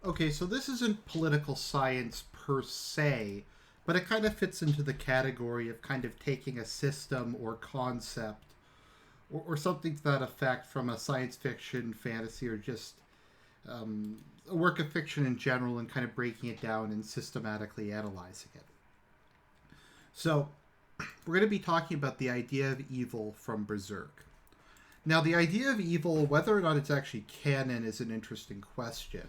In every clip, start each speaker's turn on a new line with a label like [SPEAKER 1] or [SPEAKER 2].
[SPEAKER 1] Okay, so this isn't political science per se, but it kind of fits into the category of kind of taking a system or concept or something to that effect from a science fiction, fantasy, or just a work of fiction in general and kind of breaking it down and systematically analyzing it. So, we're going to be talking about the idea of evil from Berserk. Now, the idea of evil, whether or not it's actually canon, is an interesting question.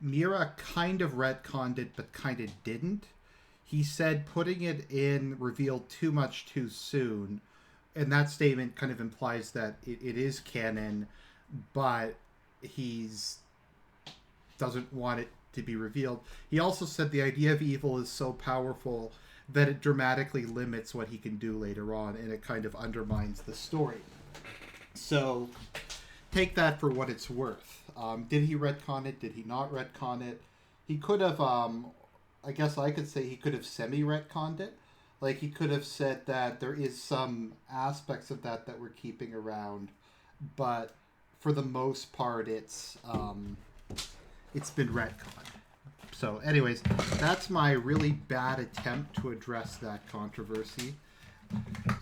[SPEAKER 1] Mira kind of retconned it, but kind of didn't. He said putting it in revealed too much too soon, and that statement kind of implies that it is canon, but he's doesn't want it to be revealed. He also said the idea of evil is so powerful that it dramatically limits what he can do later on, and it kind of undermines the story. So take that for what it's worth. Did he retcon it? Did he not retcon it? He could have, I guess I could say he could have semi-retconned it. Like, he could have said that there is some aspects of that we're keeping around, but for the most part, it's been retconned. So, anyways, that's my really bad attempt to address that controversy.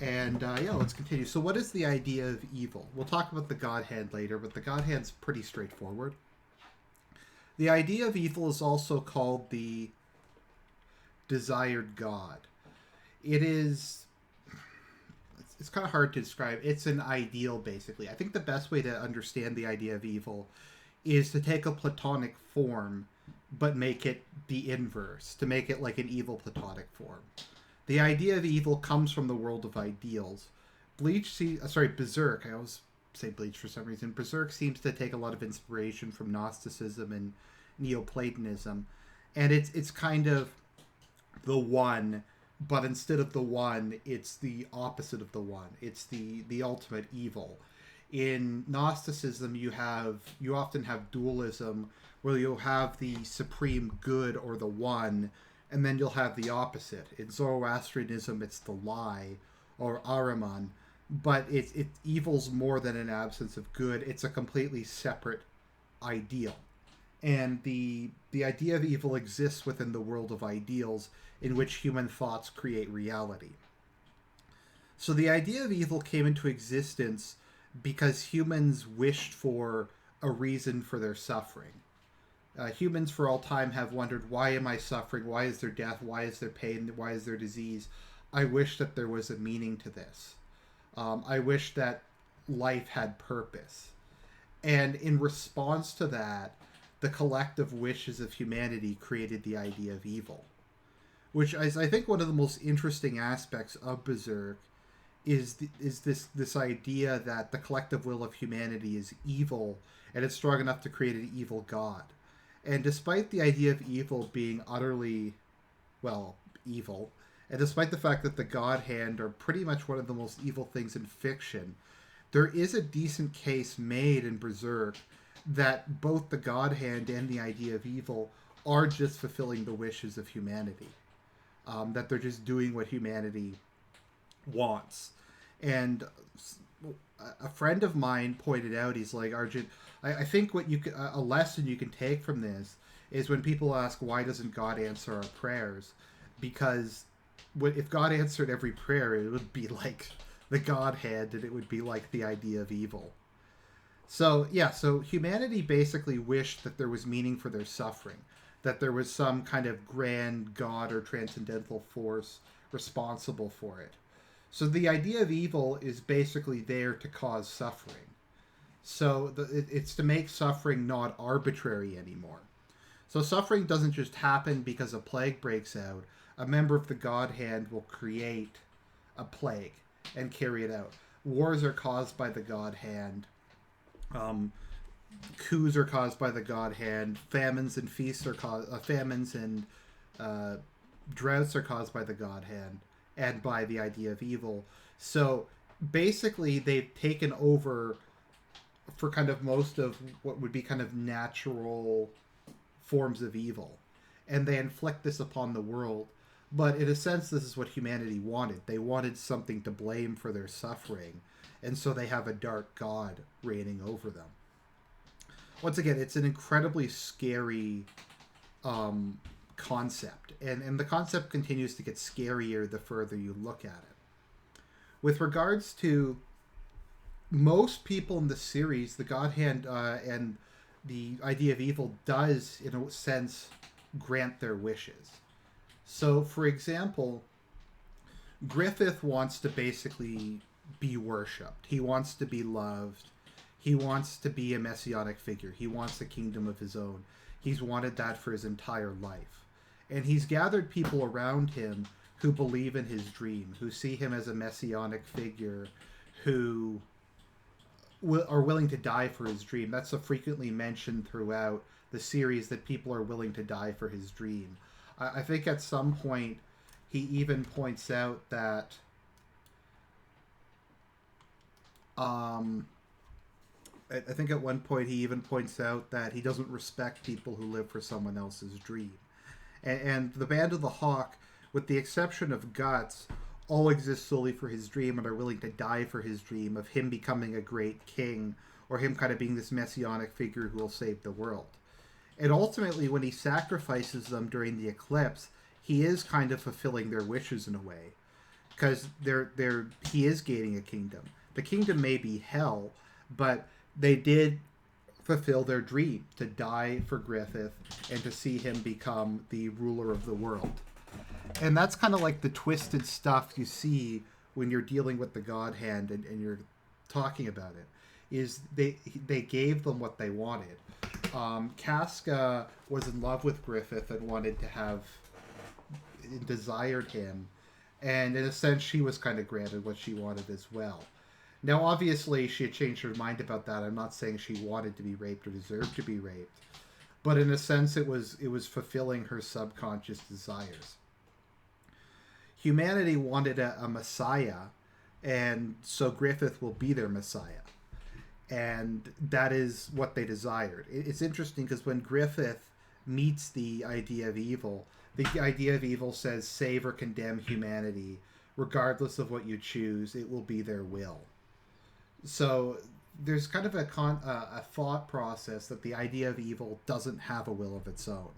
[SPEAKER 1] And yeah, let's continue. So, what is the idea of evil? We'll talk about the God Hand later, but the God Hand's pretty straightforward. The idea of evil is also called the desired God. It is. It's kind of hard to describe. It's an ideal, basically. I think the best way to understand the idea of evil is to take a platonic form, but make it the inverse, to make it like an evil platonic form. The idea of evil comes from the world of ideals. Berserk, I always say Bleach for some reason. Berserk seems to take a lot of inspiration from Gnosticism and Neoplatonism, and it's kind of the one, but instead of the one, it's the opposite of the one. It's the ultimate evil. In Gnosticism, you often have dualism, where you'll have the supreme good or the one, and then you'll have the opposite. In Zoroastrianism, it's the lie or Ahriman, but evil's more than an absence of good. It's a completely separate ideal, and the idea of evil exists within the world of ideals, in which human thoughts create reality. So the idea of evil came into existence because humans wished for a reason for their suffering. Humans for all time have wondered, why am I suffering? Why is there death? Why is there pain? Why is there disease? I wish that there was a meaning to this. I wish that life had purpose. And in response to that, the collective wishes of humanity created the idea of evil, which is, I think, one of the most interesting aspects of Berserk is this idea that the collective will of humanity is evil, and it's strong enough to create an evil god. And despite the idea of evil being utterly, well, evil, and despite the fact that the God Hand are pretty much one of the most evil things in fiction, there is a decent case made in Berserk that both the God Hand and the idea of evil are just fulfilling the wishes of humanity. That they're just doing what humanity wants. And a friend of mine pointed out, he's like, Argent, I think what you a lesson you can take from this is when people ask, why doesn't God answer our prayers? Because if God answered every prayer, it would be like the God Hand, and it would be like the idea of evil. So, yeah, so humanity basically wished that there was meaning for their suffering, that there was some kind of grand God or transcendental force responsible for it. So the idea of evil is basically there to cause suffering. So it's to make suffering not arbitrary anymore. So suffering doesn't just happen because a plague breaks out. A member of the God Hand will create a plague and carry it out. Wars are caused by the God Hand. Coups are caused by the God Hand. Famines and feasts are famines and droughts are caused by the God Hand and by the idea of evil. So basically, they've taken over for kind of most of what would be kind of natural forms of evil, and they inflict this upon the world. But in a sense, this is what humanity wanted. They wanted something to blame for their suffering, and so they have a dark god reigning over them. once again, it's an incredibly scary um, concept, and the concept continues to get scarier the further you look at it. With regards to most people in the series, the God Hand and the idea of evil does, in a sense, grant their wishes. So, for example, Griffith wants to basically be worshipped. He wants to be loved. He wants to be a messianic figure. He wants a kingdom of his own. He's wanted that for his entire life. And he's gathered people around him who believe in his dream, who see him as a messianic figure, who are willing to die for his dream. That's so frequently mentioned throughout the series, that people are willing to die for his dream. I think at some point he even points out that I think at one point he even points out that he doesn't respect people who live for someone else's dream. And the Band of the Hawk, with the exception of Guts, all exist solely for his dream and are willing to die for his dream of him becoming a great king, or him kind of being this messianic figure who will save the world. And ultimately, when he sacrifices them during the eclipse, he is kind of fulfilling their wishes in a way, because he is gaining a kingdom. The kingdom may be hell, but they did fulfill their dream to die for Griffith and to see him become the ruler of the world. And that's kind of like the twisted stuff you see when you're dealing with the God Hand and you're talking about it, is they gave them what they wanted. Casca was in love with Griffith and wanted to have, desired him, and in a sense she was kind of granted what she wanted as well. Now obviously she had changed her mind about that. I'm not saying she wanted to be raped or deserved to be raped, but in a sense it was fulfilling her subconscious desires. Humanity wanted a messiah, and so Griffith will be their messiah. And that is what they desired. It's interesting because when Griffith meets the idea of evil, the idea of evil says, save or condemn humanity. Regardless of what you choose, it will be their will. So there's kind of a thought process that the idea of evil doesn't have a will of its own.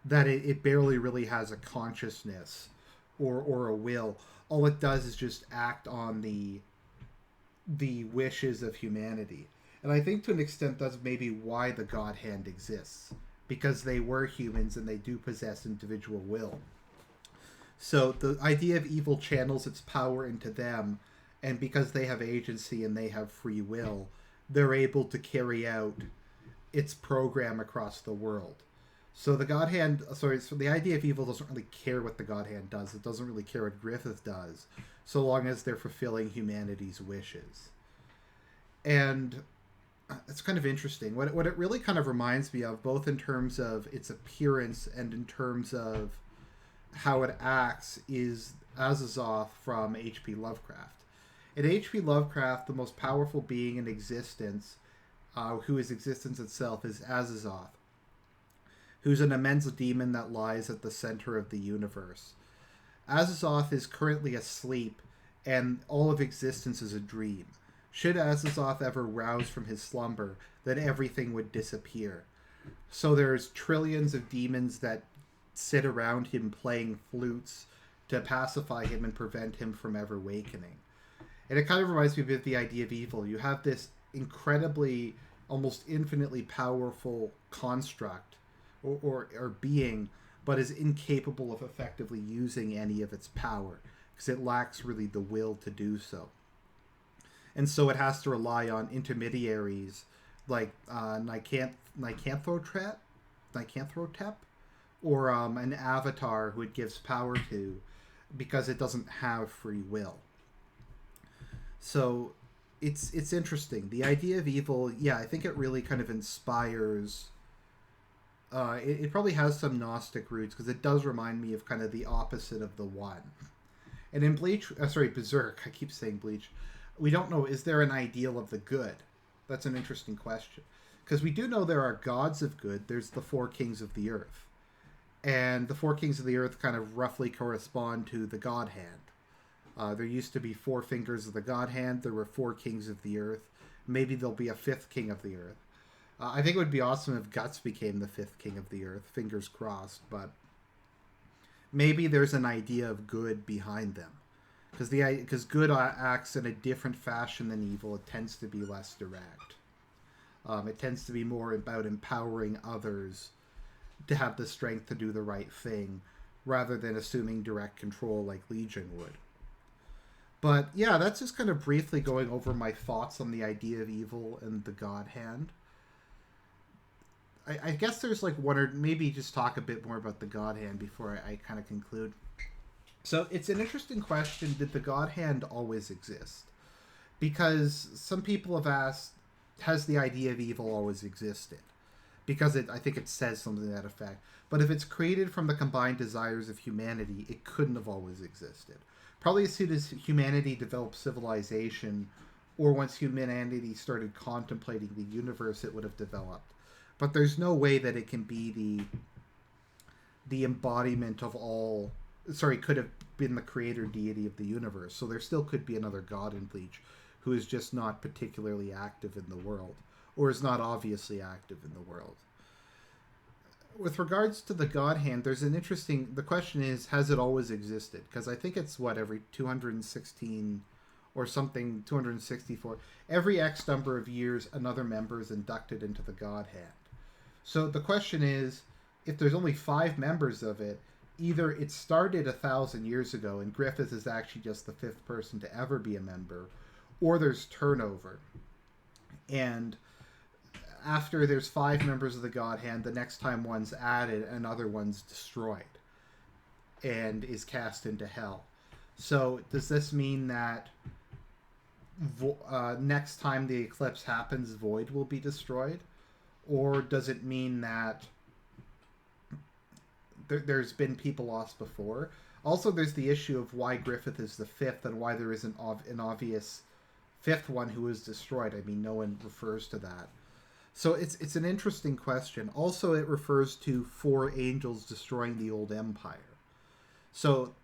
[SPEAKER 1] That it barely really has a consciousness or a will. All it does is just act on the wishes of humanity. And I think to an extent that's maybe why the God Hand exists, because they were humans and they do possess individual will. So the idea of evil channels its power into them, and because they have agency and they have free will, they're able to carry out its program across the world. So the God Hand, so the idea of evil doesn't really care what the God Hand does. It doesn't really care what Griffith does, so long as they're fulfilling humanity's wishes. And it's kind of interesting. What it really kind of reminds me of, both in terms of its appearance and in terms of how it acts, is Azazoth from H.P. Lovecraft. In H.P. Lovecraft, the most powerful being in existence, who is existence itself, is Azazoth, who's an immense demon that lies at the center of the universe. Azazoth is currently asleep, and all of existence is a dream. Should Azazoth ever rouse from his slumber, then everything would disappear. So there's trillions of demons that sit around him playing flutes to pacify him and prevent him from ever wakening. And it kind of reminds me of the idea of evil. You have this incredibly, almost infinitely powerful construct or being, but is incapable of effectively using any of its power because it lacks really the will to do so. And so it has to rely on intermediaries like Lycanthropep, or an avatar who it gives power to, because it doesn't have free will. So it's interesting. The idea of evil, yeah, I think it really kind of inspires. It probably has some Gnostic roots, because it does remind me of kind of the opposite of the one. And in Berserk, I keep saying Bleach, we don't know, is there an ideal of the good? That's an interesting question. Because we do know there are gods of good. There's the four kings of the earth. And the four kings of the earth kind of roughly correspond to the God Hand. There used to be 4 fingers of the God Hand. There were 4 kings of the earth. Maybe there'll be a 5th king of the earth. I think it would be awesome if Guts became the fifth king of the earth. Fingers crossed, but maybe there's an idea of good behind them, because good acts in a different fashion than evil. It tends to be less direct. It tends to be more about empowering others to have the strength to do the right thing, rather than assuming direct control like Legion would. But yeah, that's just kind of briefly going over my thoughts on the idea of evil and the God Hand. I guess there's like one, or maybe just talk a bit more about the God Hand before I kind of conclude. So it's an interesting question. Did the God Hand always exist? Because some people have asked, has the idea of evil always existed? Because I think it says something to that effect. But if it's created from the combined desires of humanity, it couldn't have always existed. Probably as soon as humanity developed civilization, or once humanity started contemplating the universe, it would have developed. But there's no way that it can be the embodiment of all. Sorry, could have been the creator deity of the universe. So there still could be another god in Bleach who is just not particularly active in the world, or is not obviously active in the world. With regards to the God Hand, there's an interesting... The question is, has it always existed? Because I think it's, every 216 or something, 264. Every X number of years, another member is inducted into the God Hand. So the question is, if there's only 5 members of it, either it started 1,000 years ago and Griffith is actually just the 5th person to ever be a member, or there's turnover. And after there's 5 members of the God Hand, the next time one's added, another one's destroyed and is cast into hell. So does this mean that next time the eclipse happens, Void will be destroyed? Or does it mean that there's been people lost before? Also, there's the issue of why Griffith is the 5th and why there isn't an obvious 5th one who is destroyed. I mean, no one refers to that. So it's an interesting question. Also, it refers to 4 angels destroying the old empire. So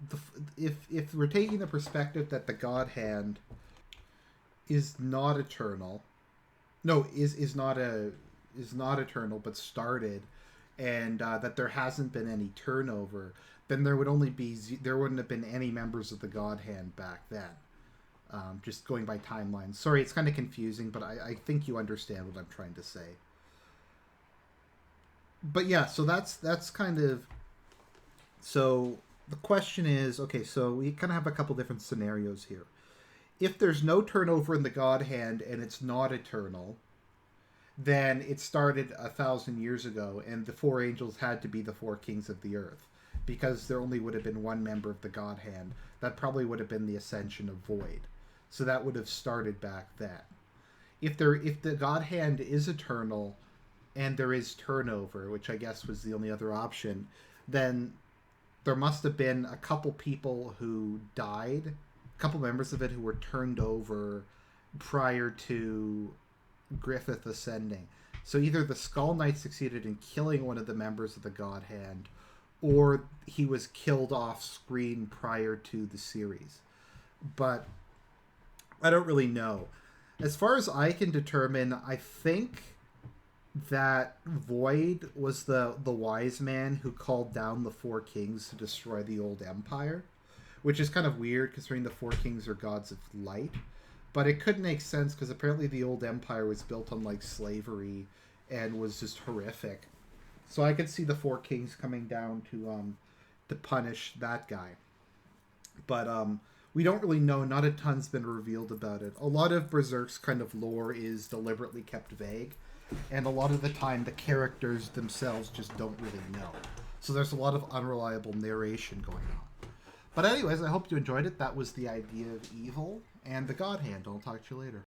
[SPEAKER 1] if we're taking the perspective that the God Hand is not eternal, is not eternal, but started, and that there hasn't been any turnover, then there wouldn't have been any members of the God Hand back then. Just going by timelines. Sorry, it's kind of confusing, but I think you understand what I'm trying to say. But yeah, so that's kind of... So the question is, okay, so we kind of have a couple different scenarios here. If there's no turnover in the God Hand and it's not eternal, then it started 1,000 years ago, and the 4 angels had to be the 4 kings of the earth, because there only would have been one member of the God Hand. That probably would have been the ascension of Void. So that would have started back then. If the God Hand is eternal and there is turnover, which I guess was the only other option, then there must have been a couple people who died, a couple members of it who were turned over prior to Griffith ascending. So either the Skull Knight succeeded in killing one of the members of the God Hand, or he was killed off screen prior to the series. But I don't really know. As far as I can determine, I think that Void was the wise man who called down the 4 kings to destroy the old empire, which is kind of weird considering the 4 kings are gods of light. But it could make sense because apparently the old empire was built on like slavery and was just horrific. So I could see the 4 kings coming down to punish that guy. But we don't really know. Not a ton's been revealed about it. A lot of Berserk's kind of lore is deliberately kept vague, and a lot of the time the characters themselves just don't really know. So there's a lot of unreliable narration going on. But anyways, I hope you enjoyed it. That was the idea of evil and the God Hand. I'll talk to you later.